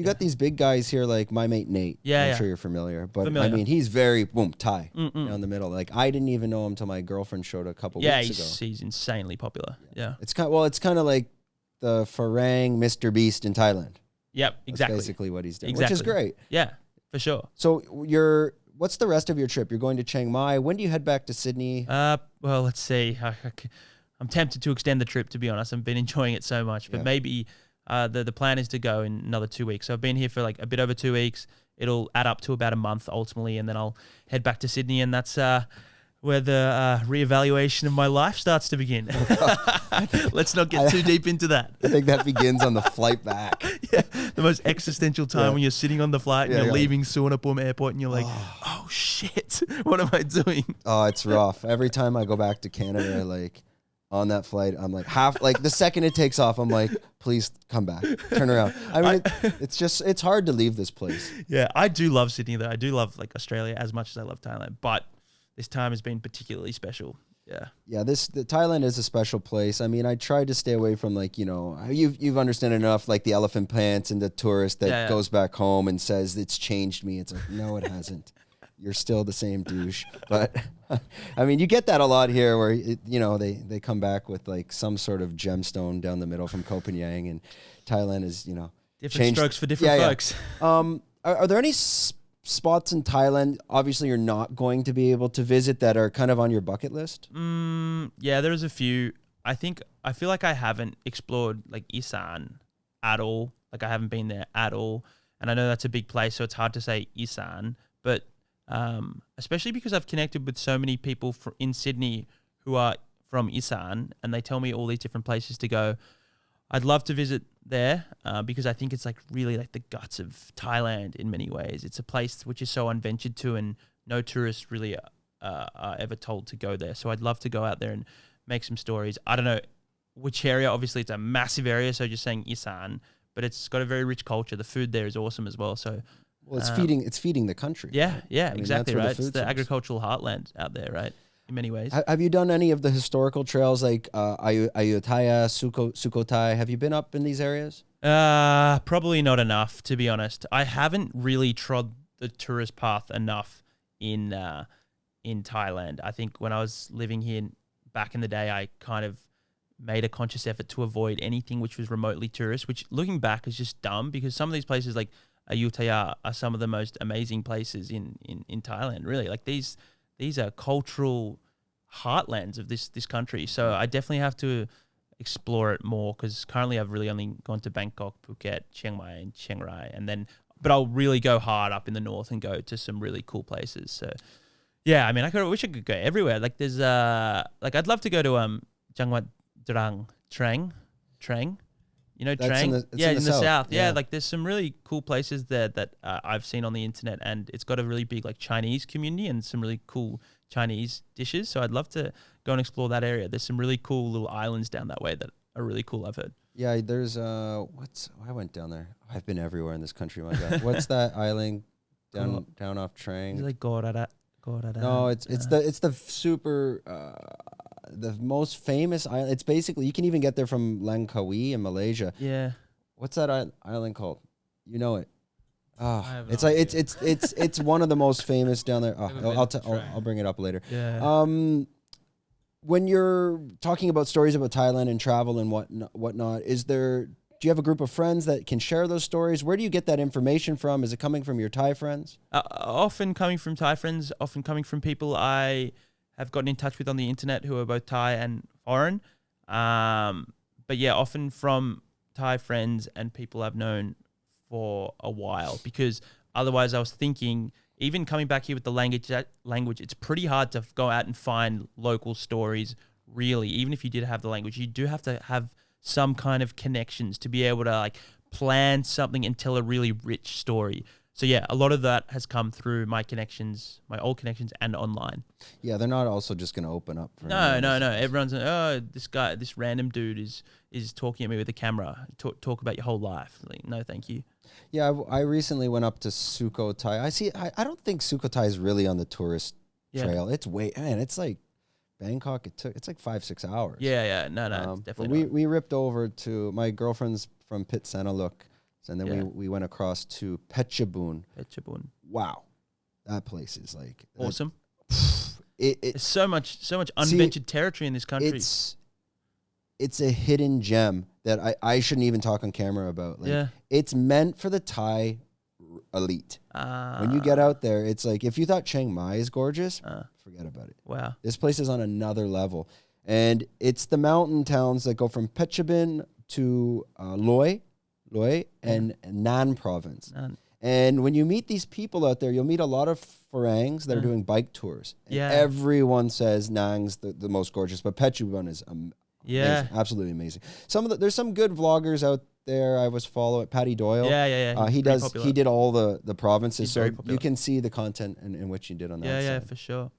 You got these big guys here like my mate Nate. I'm sure you're familiar. But I mean, he's very, Thai down the middle. Like I didn't even know him till my girlfriend showed a couple weeks ago. Yeah, he's insanely popular. Yeah. It's kind of like the Farang Mr. Beast in Thailand. Yep, exactly. That's basically what he's doing, which is great. Yeah, for sure. So what's the rest of your trip? You're going to Chiang Mai. When do you head back to Sydney? Well, let's see. I'm tempted to extend the trip, to be honest. I've been enjoying it so much, but maybe the plan is to go in another 2 weeks. So I've been here for like a bit over 2 weeks. It'll add up to about a month ultimately, and then I'll head back to Sydney, and that's where the reevaluation of my life starts to begin. Let's not get too deep into that. I think that begins on the flight back. Yeah, the most existential time when you're sitting on the flight and you're leaving Suvarnabhumi Airport and you're like, oh shit, what am I doing? Oh, it's rough. Every time I go back to Canada, like on that flight, I'm like the second it takes off, I'm like, please come back, turn around. I mean, it's hard to leave this place. Yeah, I do love Sydney though. I do love like Australia as much as I love Thailand, but this time has been particularly special. Yeah. The Thailand is a special place. I mean, I tried to stay away from like, you've understood enough, like the elephant pants and the tourist that goes back home and says it's changed me. It's like, no, it hasn't. You're still the same douche. But I mean, you get that a lot here where, they come back with like some sort of gemstone down the middle from Koh Phangan, and Thailand is, different strokes for different folks. Are there any spots in Thailand, obviously you're not going to be able to visit, that are kind of on your bucket list? Yeah, there's a few. I feel like I haven't explored like Isan at all. Like I haven't been there at all. And I know that's a big place, so it's hard to say Isan. But especially because I've connected with so many people in Sydney who are from Isan, and they tell me all these different places to go. I'd love to visit there because I think it's like really like the guts of Thailand in many ways. It's a place which is so unventured to, and no tourists really are ever told to go there. So I'd love to go out there and make some stories. I don't know which area. Obviously, it's a massive area, so just saying Isan, but it's got a very rich culture. The food there is awesome as well. So, it's feeding the country. Yeah, right? yeah, exactly right. It's the agricultural heartland out there, right? In many ways. Have you done any of the historical trails like Ayutthaya, Sukhothai? Have you been up in these areas? Probably not enough, to be honest. I haven't really trod the tourist path enough in Thailand. I think when I was living here back in the day, I kind of made a conscious effort to avoid anything which was remotely tourist, which looking back is just dumb, because some of these places like Ayutthaya are some of the most amazing places in Thailand, really. Like these are cultural heartlands of this country. So I definitely have to explore it more, because currently I've really only gone to Bangkok, Phuket, Chiang Mai, and Chiang Rai, but I'll really go hard up in the north and go to some really cool places. So yeah, I mean, I wish I could go everywhere. Like there's like I'd love to go to Changwat Drang, Trang. You know, That's Trang? in the south. Yeah. Yeah, like there's some really cool places there that I've seen on the internet, and it's got a really big like Chinese community and some really cool Chinese dishes. So I'd love to go and explore that area. There's some really cool little islands down that way that are really cool, I've heard. Yeah, there's I went down there. I've been everywhere in this country, my God. What's that island down off Trang? Is it like Gorada? No, it's the super the most famous island. It's basically, you can even get there from Langkawi in Malaysia. Yeah. What's that island called? You know it. Oh, it's no like idea. it's one of the most famous down there. Oh, I'll bring it up later. Yeah. When you're talking about stories about Thailand and travel and whatnot, do you have a group of friends that can share those stories? Where do you get that information from? Is it coming from your Thai friends? Often coming from Thai friends, often coming from people I have gotten in touch with on the internet who are both Thai and foreign. But yeah, often from Thai friends and people I've known for a while, because otherwise I was thinking, even coming back here with the language, it's pretty hard to go out and find local stories, really. Even if you did have the language, you do have to have some kind of connections to be able to like plan something and tell a really rich story. So yeah, a lot of that has come through my connections, my old connections, and online. Yeah, they're not also just going to open up. For No. Everyone's this random dude is talking at me with a camera. Talk about your whole life. Like, no, thank you. Yeah, I recently went up to Sukhothai. I don't think Sukhothai is really on the tourist trail. It's it's like Bangkok. It's like 5-6 hours. Yeah. No, definitely. But we ripped over to, my girlfriend's from Pit Senaluk, And then we went across to Phetchabun. Phetchabun. Wow, that place is like awesome. It's so much unventured territory in this country. It's a hidden gem that I shouldn't even talk on camera about. Like, yeah, it's meant for the Thai elite. When you get out there, it's like if you thought Chiang Mai is gorgeous, forget about it. Wow, this place is on another level, and it's the mountain towns that go from Phetchabun to Loy and Nan province. And when you meet these people out there, you'll meet a lot of Farangs that are doing bike tours. And everyone says Nang's the most gorgeous, but Phetchabun is amazing, absolutely amazing. There's some good vloggers out there. I was following Patty Doyle. He did all the provinces, so you can see the content in which he did on that. Yeah, for sure.